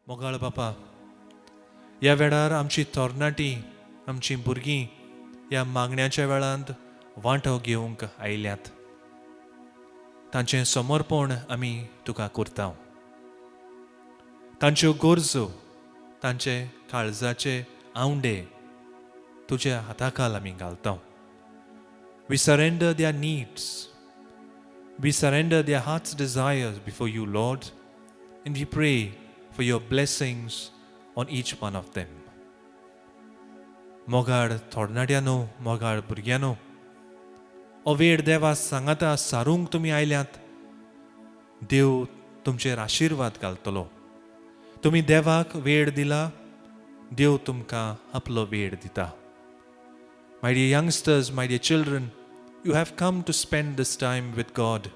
मोगाळ बापा, ह्या वेळार आमची तरणाटी, आमची भुरगीं ह्या मागण्याच्या वेळांत वांटो घेवंक आयल्यात. तांचें समर्पण आमी तुका करता. तांच्यो गरजो, तांचे काळजाचे आवंडे तुज्या हाताखाल आमी घालता. We surrender their needs. We surrender their heart's desires before you, Lord, and we pray for your blessings on each one of them. मोगाळ थोडनाट्यानो, मोगाळ भुरग्यानो, हो वेळ देवा सांगाता सारूंक तुमी आयल्यात. देव तुमचेर आशिर्वाद घालतलो. तुमी देवाक वेळ दिला, देव तुमकां आपलो वेळ दिता. My dear youngsters, my dear children, you have come to spend this time with God.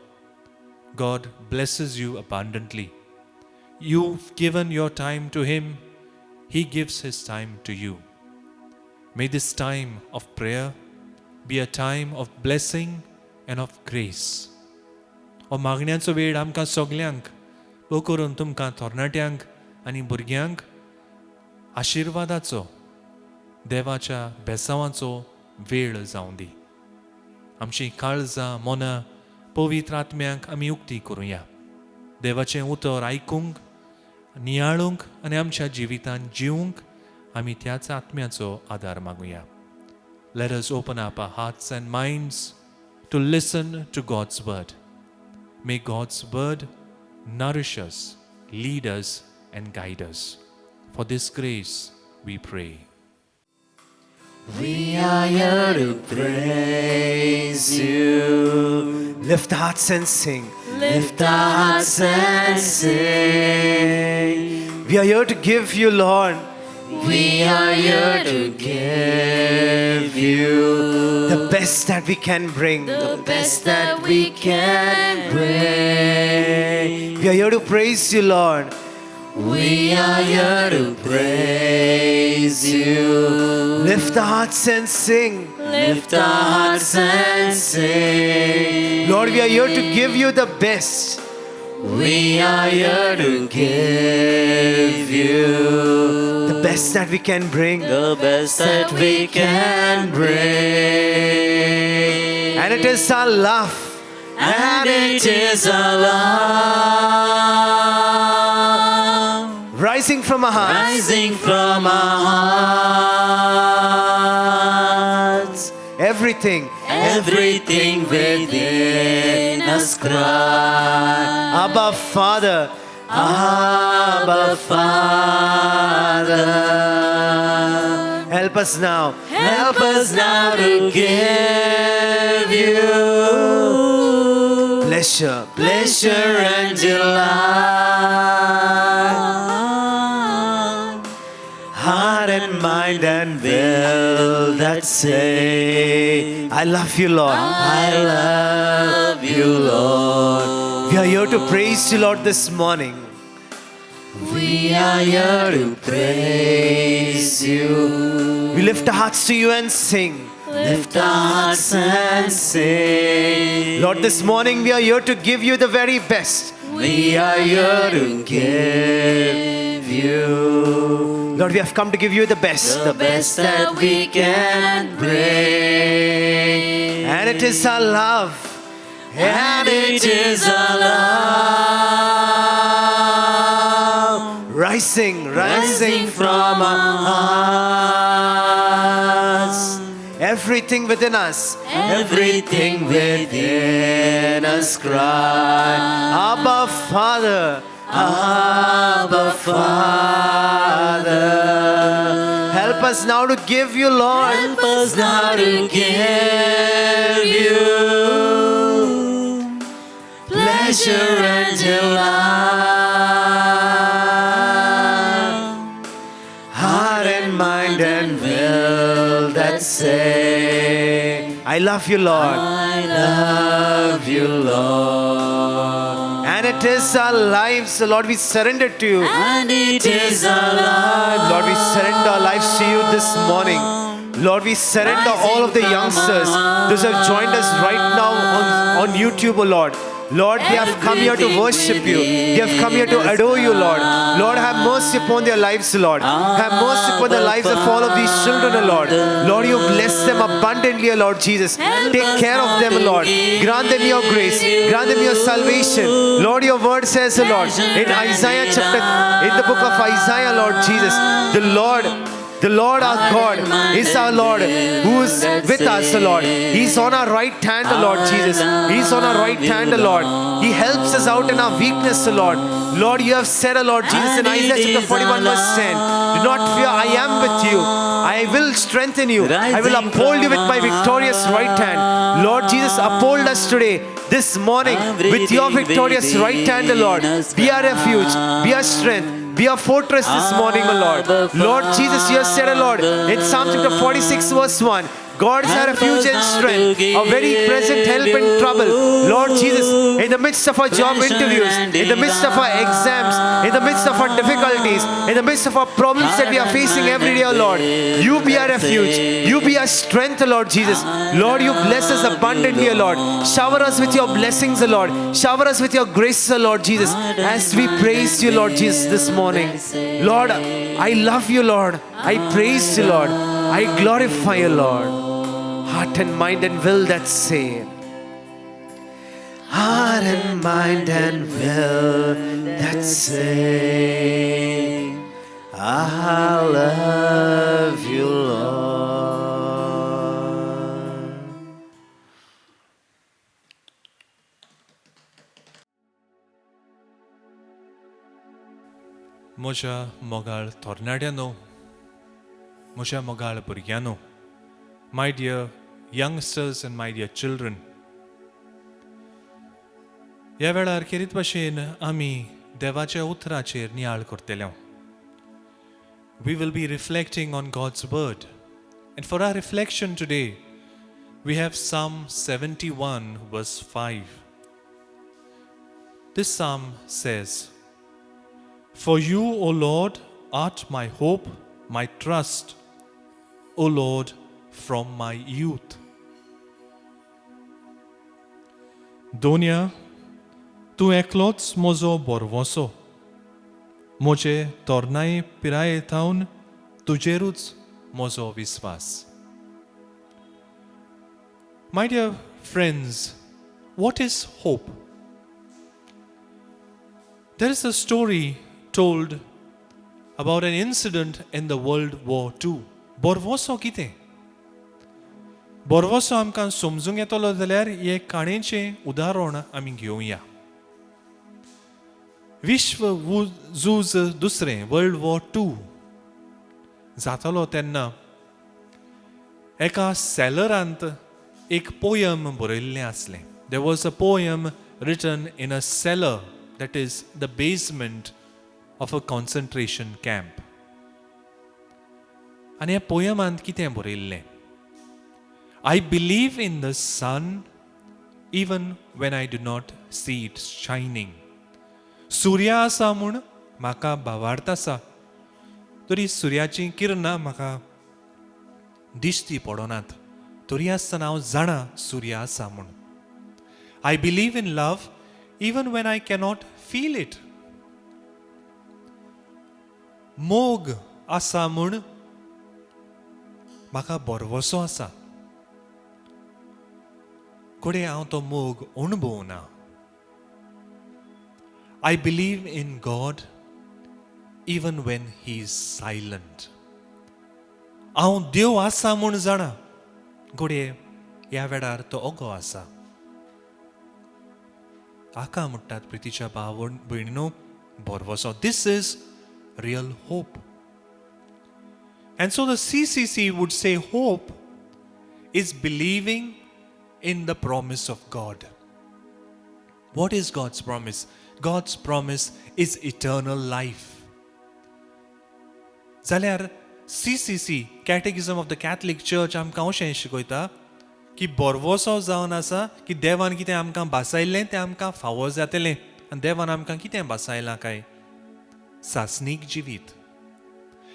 God blesses you abundantly. You've given your time to Him. He gives His time to you. May this time of prayer be a time of blessing and of grace. हो मागण्याचो वेळ आमकां सगल्यांक, वो करून तुमकां तरणाट्यांक आनी भुरग्यांक आशिर्वादाचो, देवाच्या बेसांवाचो वेळ जावं दी. आमची काळजां, मनां पवित्र आत्म्याक आमी उक्ती करुया. देवाचें उतर आयकूंक, नियाळूंक आनी आमच्या जिवितांत जिवंक आमी त्याच आत्म्याचो आदार मागुया. Let us open up our hearts and minds to listen to God's word. May God's word nourish us, lead us and guide us. For this grace we pray. We are here to praise you. Lift our hearts and sing. Lift our hearts and sing. We are here to give you, Lord. We are here to give you the best that we can bring. The best that we can bring. We are here to praise you, Lord. We are here to praise you. Lift our hearts and sing. Lift our hearts and sing. Lord, we are here to give you the best. We are here to give you the best that we can bring. The best that we can bring. And it is our love. And it is our love. Rising from our hearts. Rising from our hearts. Everything. Everything within us cry. Abba Father. Abba Father. Help us now. Help us now to give you pleasure. Pleasure and delight. Heart and mind and will that say, I love you, Lord. I love you, Lord. We are here to praise you, Lord, this morning. We are here to praise you. We lift our hearts to you and sing. Lift our hearts and sing. Lord, this morning we are here to give you the very best. We are here to give you. Lord, we have come to give you the best. The best that we can bring. And it is our love. And it is our love. Rising from our hearts. Everything within us. Everything within us cry. Abba Father. Abba Father. Help us now to give you, Lord. Help us now to give you pleasure and delight. Heart and mind and will that say, I love you, Lord. I love you, Lord. And it is our lives, Lord, we surrender to you. And it is our lives. Lord, we surrender our lives to you this morning. Lord, we surrender all of the youngsters, those who have joined us right now on YouTube, oh Lord. Lord, they have come here to worship you. They have come here to adore you, Lord. Lord, have mercy upon their lives, Lord. Have mercy upon the lives of all of these children, Lord. Lord, you bless them abundantly, Lord Jesus. Take care of them, Lord. Grant them your grace. Grant them your salvation. Lord, your word says, Lord, in Isaiah chapter, in the book of Isaiah, Lord Jesus, the Lord our God is our Lord who is with us, Lord. He's on our right hand, Lord Jesus. He's on our right hand, Lord. He helps us out in our weakness, Lord. Lord, you have said, Lord Jesus, in Isaiah chapter 41 verse 10, do not fear, I am with you. I will strengthen you. I will uphold you with my victorious right hand. Lord Jesus, uphold us today, this morning, with your victorious right hand, Lord. Be our refuge, be our strength, be our fortress this morning, Lord. Lord Jesus, you have said, Lord, in Psalm chapter 46 verse 1, God is our refuge and strength, a very present help in trouble. Lord Jesus, in the midst of our job interviews, in the midst of our exams, in the midst of our difficulties, in the midst of our problems that we are facing every day, Lord, you be our refuge, you be our strength, Lord Jesus. Lord, you bless us abundantly, Lord. Shower us with your blessings, Lord. Shower us with your grace, Lord Jesus, as we praise you, Lord Jesus, this morning. Lord, I love you, Lord. I praise you, Lord. I glorify you, Lord. Heart and mind and will that say, heart and mind and will that say, I love you, Lord. म्हज्या मोगाळ तरणाट्यांनो, म्हज्या मोगाळ भुरग्यांनो, my dear youngsters and my dear children, ह्या वेळार खेरीत भाशेन आमी देवाच्या उतराचेर नियाळ करतले. We will be reflecting on God's word. And for our reflection today, we have Psalm 71 verse 5. This psalm says, For you, O Lord, art my hope, my trust, O Lord, from my youth. Donia, tu eklots mozo borvoso, moje tornai piraye taun, tujeruts mozo visvas. My dear friends, what is hope? There is a story told about an incident in the World War II. Borvoso कितें? बोरवोसो आमकां समजूंक येतलो जाल्यार हे काणयेचें उदाहरण आमी घेवया. विश्व झूज दुसरें, वर्ल्ड वॉर II जातालो तेन्ना एका सेलरांत एक पोयम बरयल्लें आसलें. There was a poem written in a cellar, that is the basement of a concentration camp. आनी ह्या पोयमांत कितें बरयल्लें? I believe in the sun even when I do not see it shining. Surya आसा म्हूण म्हाका भावार्थ आसा, तरी सुर्याची किरणां म्हाका दिश्टी पडोनात, तरी आसतना हांव जाणा सुर्य आसा म्हूण. I believe in love even when I cannot feel it. मोग आसा म्हूण म्हाका बोरवोसो आसा, कोडे हांव तो मोग अणभवना. I believe in God even when He is silent. हांव देव आसा म्हूण जाणा, घोडये ह्या वेळार तो ओगो आसा. हाका म्हणटात प्रितीच्या भयणीनो बोरवोसो. This is real hope. And so the CCC would say hope is believing in the promise of God. What is God's promise? God's promise is eternal life. जाल्यार CCC, Catechism of the Catholic Church, आमकां अशें शिकयता की बोरवोसो जावन आसा की देवान कितें आमकां बासायल्लें तें आमकां फावो जातलें. आनी देवान आमकां कितें बासायलां काय? सासनीक जिवीत.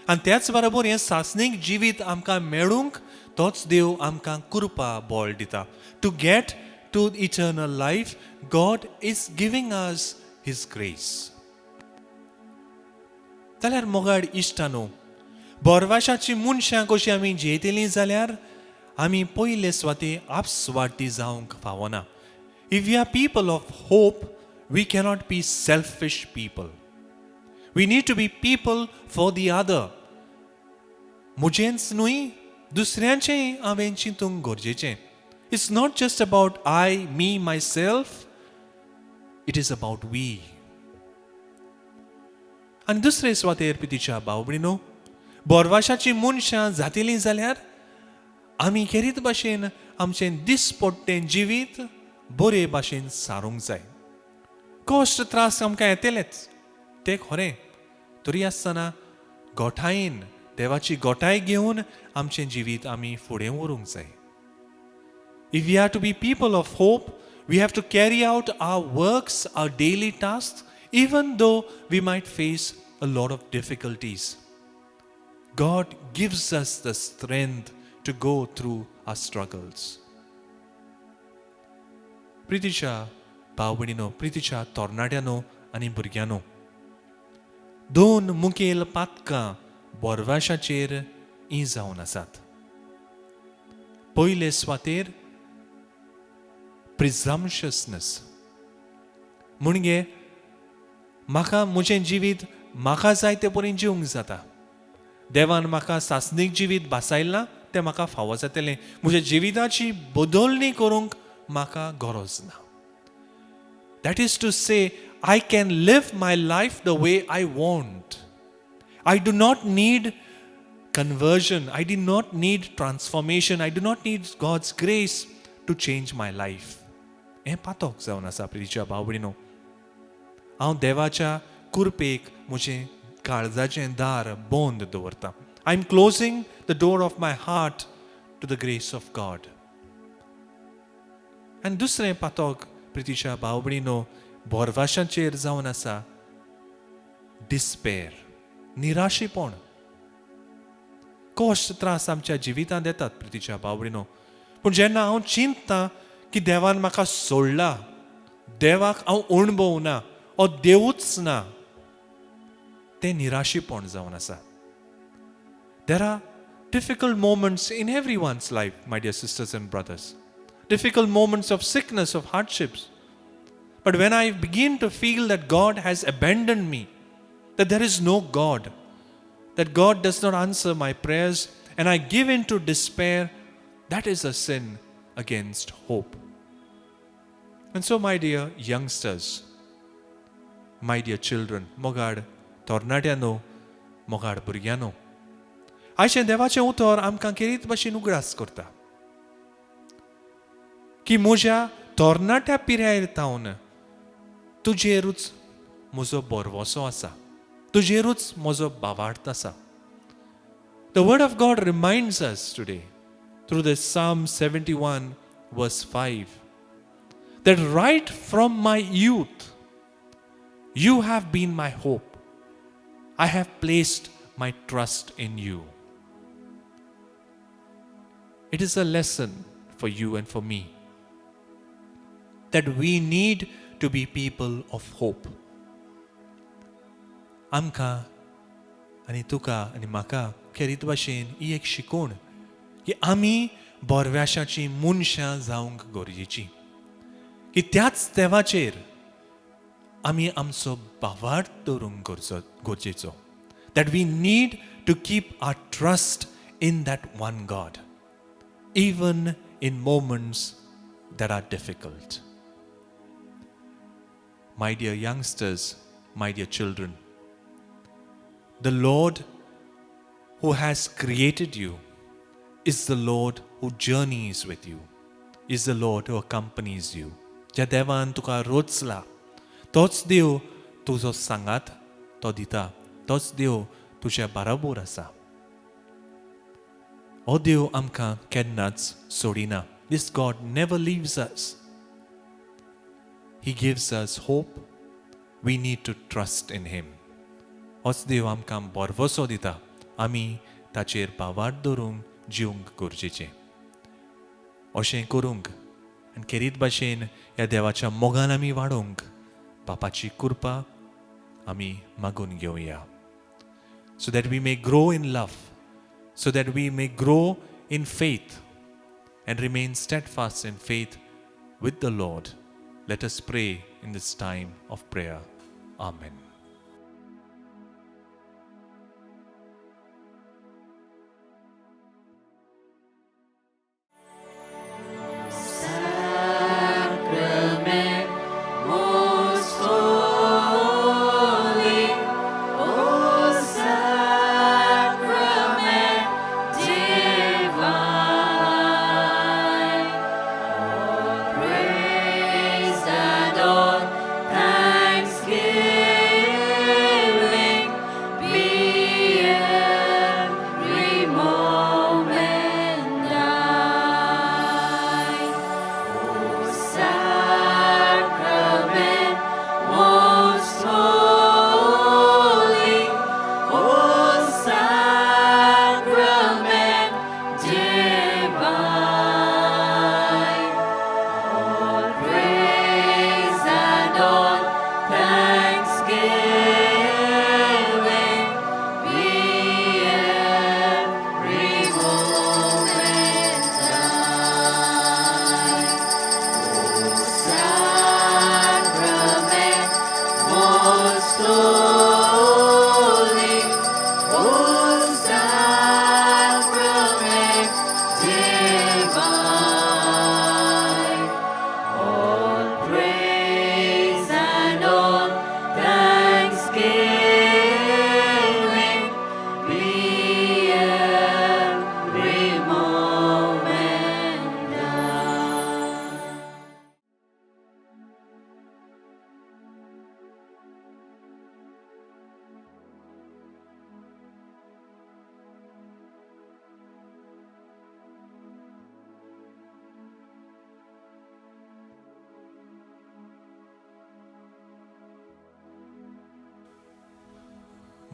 आनी त्याच बरोबर हें सासनीक जिवीत आमकां मेळूंक तोच देव आमकां कृपा बोळ दिता. To get to eternal life, God is giving us His grace. जाल्यार मोगाड इश्टानो, बोरवाशाची मनशां कशीं आमी जेयतलीं जाल्यार आमी पयले स्वाती आपस्वार्थी जावंक फावना. If we are people of hope, we cannot be selfish people. We need to be people for the other. मुजेंच न्हय, दुसऱ्यांचेंय हांवें चिंतूंक गरजेचें. It's not just about I, me, myself. It is about we. आनी दुसरे स्वातेर पितीच्या भाव भयणीनो, बोरवाशाची मनशां जातलीं जाल्यार आमी खेरीत भाशेन आमचें दिसपट्टें जिवीत बरे भाशेन सारूंक जाय. कश्ट त्रास आमकां येतलेच, तें खरें. तरी आसतना गोठायेन देवाची गोठाय घेवन आमचें जिवीत आमी फुडें व्हरूंक जाय. If we are to be people of hope, we have to carry out our works, our daily tasks, even though we might face a lot of difficulties. God gives us the strength to go through our struggles. प्रितीच्या भाव भयणीनो, प्रितीच्या तरणाट्यानो आनी भुरग्यांनो, दोन मुखेल पातकां बोरवाशाचेर ही जावन आसात. पयले स्वातेर प्रिझम्पशसनेस, म्हणजे म्हाका म्हजें जिवीत म्हाका जाय ते परेन जिवंक जाता. देवान म्हाका सासणीक जिवीत बासायलां तें म्हाका फावो जातलें. म्हज्या जिविताची बदलणी करूंक म्हाका गरज ना. That is to say, I can live my life the way I want. I do not need conversion. I do not need transformation. I do not need God's grace to change my life. हें पातोक जावन आसा प्रितीच्या भाव भयणीनो. हांव देवाच्या कुरपेक म्हजें काळजाचें दार बंद दवरतां. I am closing the door of my heart to the grace of God. आनी दुसरें पातोक प्रितीच्या भाव भयणीनो बोरवाशाचेर जावन आसा डिस्पेर, निराशीपण. कश्ट त्रास आमच्या जिवितांत येतात प्रितीच्या भाव भयणीनो. पूण जेन्ना हांव चिंततां की देवान म्हाका सोडला, देवाक हांव अणभवना, हो देवूच ना, तें निराशीपण जावन आसा. There are difficult moments in everyone's life, my dear sisters and brothers. Difficult moments of sickness, of hardships. But when I begin to feel that God has abandoned me, that there is no God, that God does not answer my prayers, and I give in to despair, that is a sin against hope. And so, my dear youngsters, my dear children, मोगाड तरणाट्यानो, मोगाड भुरग्यांनो, आयचें देवाचें उतर आमकां खेरीत भाशेन उगडास करता की म्हज्या तरणाट्या पिरायेर तावन तुजेरूच म्हजो बोरवोसो आसा, तुजेरूच म्हजो भावार्थ आसा. The word of God reminds us today through this Psalm 71 verse 5 that right from my youth you have been my hope. I have placed my trust in you. It is a lesson for you and for me that we need to be people of hope. आमकां आनी तुका आनी म्हाका खेरीत भाशेन ही एक शिकवण की आमी बोरव्याशाची मनशां जावंक गरजेची, की त्याच देवाचेर आमी आमचो भावार्थ दवरूंक गरजेचो. That we need to keep our trust in that one God, even in moments that are difficult. My dear youngsters, my dear children, the Lord who has created you is the Lord who journeys with you, is the Lord who accompanies you. ज्या देवान तुका रोचला, तोच देव तुजो सांगात तो दिता, तोच देव तुज्या बराबर आसा. हो देव आमकां केन्नाच सोडिना. This God never leaves us. He gives us hope. We need to trust in Him. होच देव आमकां बोरवोसो दिता. आमी ताचेर भावार्थ दवरूंक जिवंक गरजेचें. अशें करूंक आनी खेरीत भाशेन ह्या देवाच्या मोगान आमी वाडोवंक बापाची कृपा आमी मागून घेवया. So that we may grow in love, so that we may grow in faith and remain steadfast in faith with the Lord. Let us pray in this time of prayer. Amen.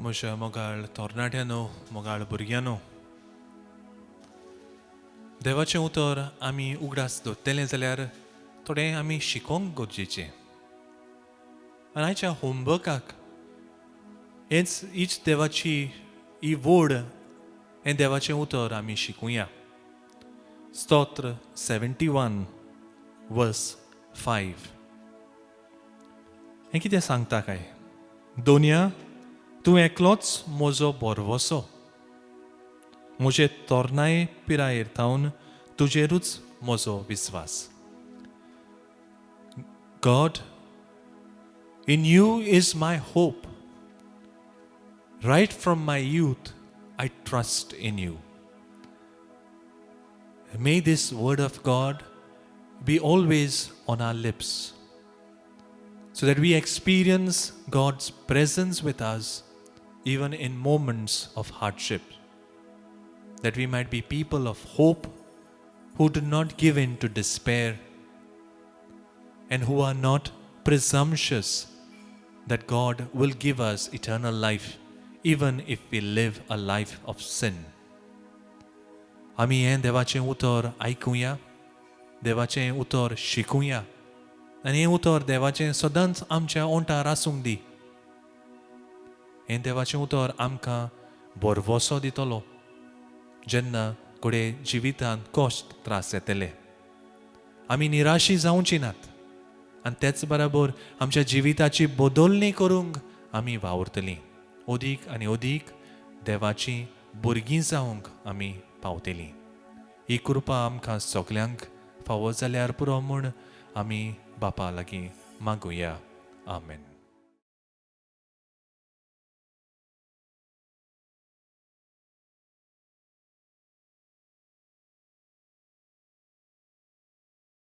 म्हज्या मोगाळ तरणाट्यानो, मोगाळ भुरग्यांनो, देवाचें उतर आमी उगडास दवरतले जाल्यार थोडें आमी शिकोवंक गरजेचें. आनी आयच्या होमवर्काक हीच देवाची ही वोड हें देवाचें उतर आमी शिकुया. स्तोत्र 71 वर्स 5. हें कितें सांगता काय? दोनया तूं एकलोच म्हजो बरवसो, म्हजे तोरणाये पिरायेर थावन तुजेरूच म्हजो विस्वास. God, in you is my hope. Right from my youth, I trust in you. May this word of God be always on our lips, so that we experience God's presence with us even in moments of hardship, that we might be people of hope who do not give in to despair and who are not presumptuous that God will give us eternal life even if we live a life of sin. आमी हें देवाचें उतर आयकुया, देवाचें उतर शिकुया, आनी हें उतर देवाचें सदांच आमच्या ओंठार आसूंक दी. हें देवाचें उतर आमकां बरवसो दितलो जेन्ना घोडे जिवितांत कश्ट त्रास येतले. आमी निराशी जावची नात आनी तेच बरोबर आमच्या जिविताची बदलणी करूंक आमी वावुरतलीं. अदीक आनी अदीक देवाचीं भुरगीं जावंक आमी पावतलीं. ही कृपा आमकां सगल्यांक फावो जाल्यार पुरो म्हूण आमी बापा लागीं मागुया. आमेन.